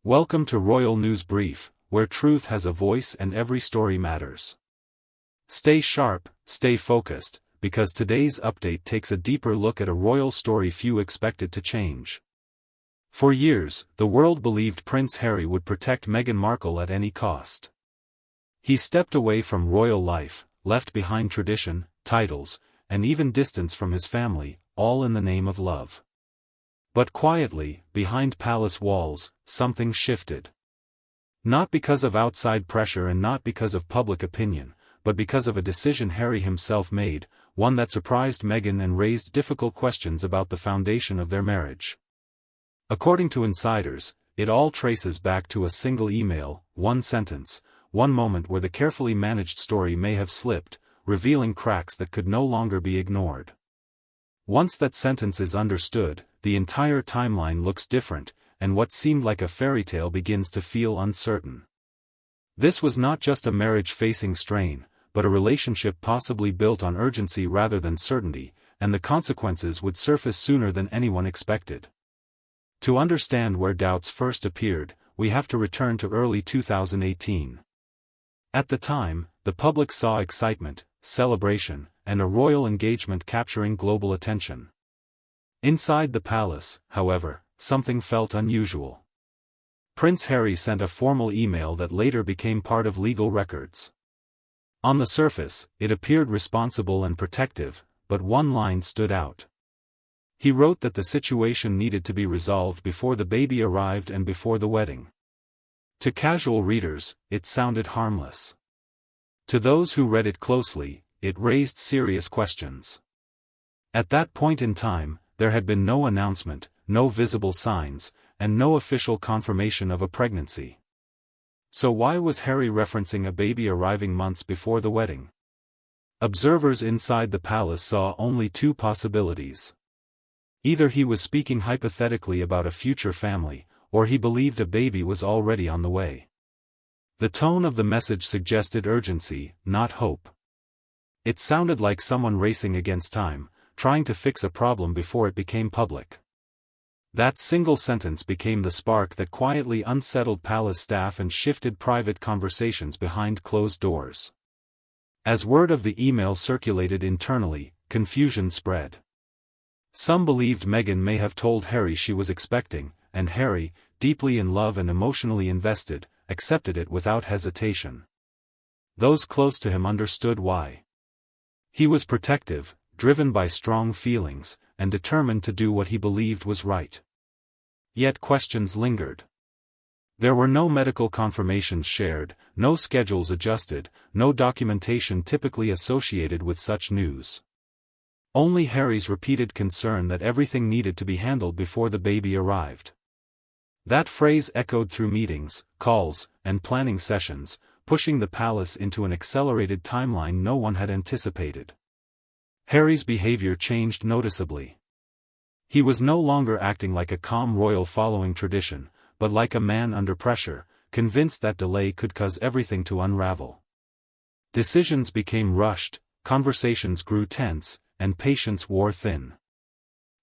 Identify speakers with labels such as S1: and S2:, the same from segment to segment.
S1: Welcome to Royal News Brief, where truth has a voice and every story matters. Stay sharp, stay focused, because today's update takes a deeper look at a royal story few expected to change. For years, the world believed Prince Harry would protect Meghan Markle at any cost. He stepped away from royal life, left behind tradition, titles, and even distance from his family, all in the name of love. But quietly, behind palace walls, something shifted. Not because of outside pressure and not because of public opinion, but because of a decision Harry himself made, one that surprised Meghan and raised difficult questions about the foundation of their marriage. According to insiders, it all traces back to a single email, one sentence, one moment where the carefully managed story may have slipped, revealing cracks that could no longer be ignored. Once that sentence is understood, the entire timeline looks different, and what seemed like a fairy tale begins to feel uncertain. This was not just a marriage facing strain, but a relationship possibly built on urgency rather than certainty, and the consequences would surface sooner than anyone expected. To understand where doubts first appeared, we have to return to early 2018. At the time, the public saw excitement, celebration, and a royal engagement capturing global attention. Inside the palace, however, something felt unusual. Prince Harry sent a formal email that later became part of legal records. On the surface, it appeared responsible and protective, but one line stood out. He wrote that the situation needed to be resolved before the baby arrived and before the wedding. To casual readers, it sounded harmless. To those who read it closely, it raised serious questions. At that point in time, there had been no announcement, no visible signs, and no official confirmation of a pregnancy. So why was Harry referencing a baby arriving months before the wedding? Observers inside the palace saw only two possibilities. Either he was speaking hypothetically about a future family, or he believed a baby was already on the way. The tone of the message suggested urgency, not hope. It sounded like someone racing against time, trying to fix a problem before it became public. That single sentence became the spark that quietly unsettled palace staff and shifted private conversations behind closed doors. As word of the email circulated internally, confusion spread. Some believed Meghan may have told Harry she was expecting, and Harry, deeply in love and emotionally invested, accepted it without hesitation. Those close to him understood why. He was protective, driven by strong feelings, and determined to do what he believed was right. Yet questions lingered. There were no medical confirmations shared, no schedules adjusted, no documentation typically associated with such news. Only Harry's repeated concern that everything needed to be handled before the baby arrived. That phrase echoed through meetings, calls, and planning sessions, pushing the palace into an accelerated timeline no one had anticipated. Harry's behavior changed noticeably. He was no longer acting like a calm royal following tradition, but like a man under pressure, convinced that delay could cause everything to unravel. Decisions became rushed, conversations grew tense, and patience wore thin.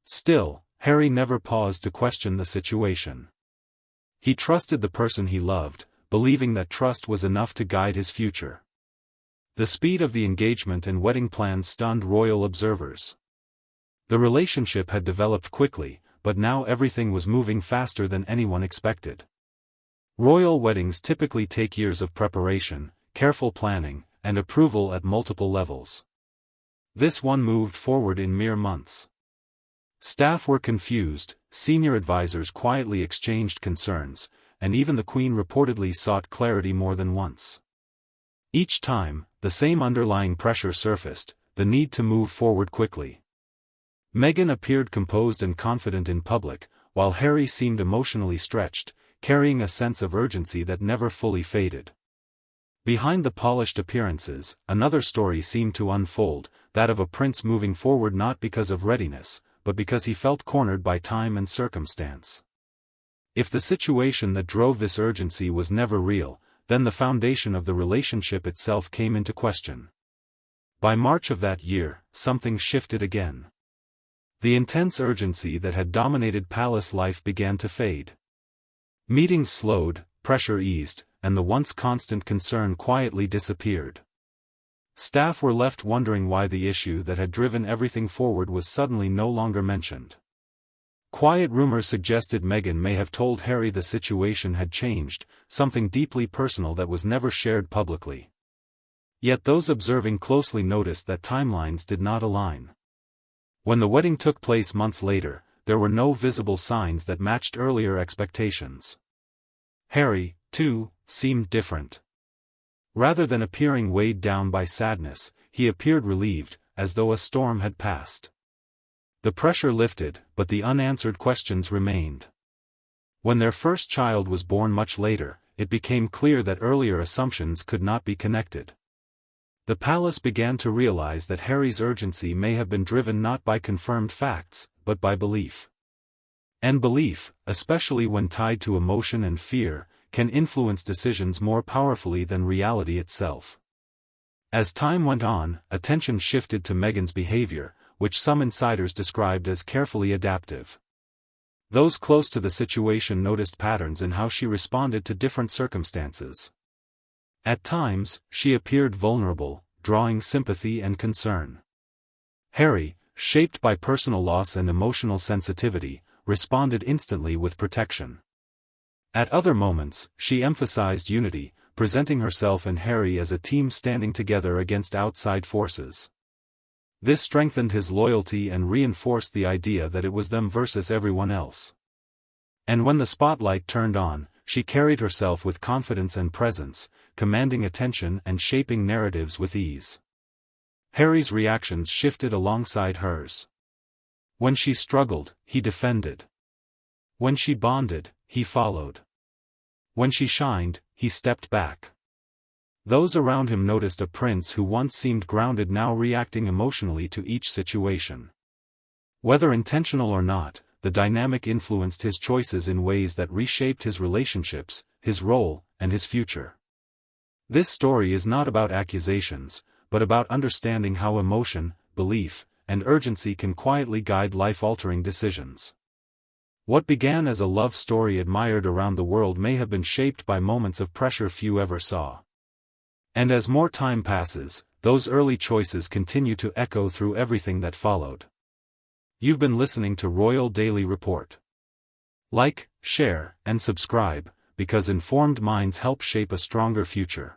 S1: Still, Harry never paused to question the situation. He trusted the person he loved, believing that trust was enough to guide his future. The speed of the engagement and wedding plans stunned royal observers. The relationship had developed quickly, but now everything was moving faster than anyone expected. Royal weddings typically take years of preparation, careful planning, and approval at multiple levels. This one moved forward in mere months. Staff were confused, senior advisors quietly exchanged concerns, and even the Queen reportedly sought clarity more than once. Each time, the same underlying pressure surfaced, the need to move forward quickly. Meghan appeared composed and confident in public, while Harry seemed emotionally stretched, carrying a sense of urgency that never fully faded. Behind the polished appearances, another story seemed to unfold, that of a prince moving forward not because of readiness, but because he felt cornered by time and circumstance. If the situation that drove this urgency was never real, then the foundation of the relationship itself came into question. By March of that year, something shifted again. The intense urgency that had dominated palace life began to fade. Meetings slowed, pressure eased, and the once constant concern quietly disappeared. Staff were left wondering why the issue that had driven everything forward was suddenly no longer mentioned. Quiet rumors suggested Meghan may have told Harry the situation had changed, something deeply personal that was never shared publicly. Yet those observing closely noticed that timelines did not align. When the wedding took place months later, there were no visible signs that matched earlier expectations. Harry, too, seemed different. Rather than appearing weighed down by sadness, he appeared relieved, as though a storm had passed. The pressure lifted, but the unanswered questions remained. When their first child was born much later, it became clear that earlier assumptions could not be connected. The palace began to realize that Harry's urgency may have been driven not by confirmed facts, but by belief. And belief, especially when tied to emotion and fear, can influence decisions more powerfully than reality itself. As time went on, attention shifted to Meghan's behavior, which some insiders described as carefully adaptive. Those close to the situation noticed patterns in how she responded to different circumstances. At times, she appeared vulnerable, drawing sympathy and concern. Harry, shaped by personal loss and emotional sensitivity, responded instantly with protection. At other moments, she emphasized unity, presenting herself and Harry as a team standing together against outside forces. This strengthened his loyalty and reinforced the idea that it was them versus everyone else. And when the spotlight turned on, she carried herself with confidence and presence, commanding attention and shaping narratives with ease. Harry's reactions shifted alongside hers. When she struggled, he defended. When she bonded, he followed. When she shined, he stepped back. Those around him noticed a prince who once seemed grounded now reacting emotionally to each situation. Whether intentional or not, the dynamic influenced his choices in ways that reshaped his relationships, his role, and his future. This story is not about accusations, but about understanding how emotion, belief, and urgency can quietly guide life-altering decisions. What began as a love story admired around the world may have been shaped by moments of pressure few ever saw. And as more time passes, those early choices continue to echo through everything that followed. You've been listening to Royal Daily Report. Like, share, and subscribe, because informed minds help shape a stronger future.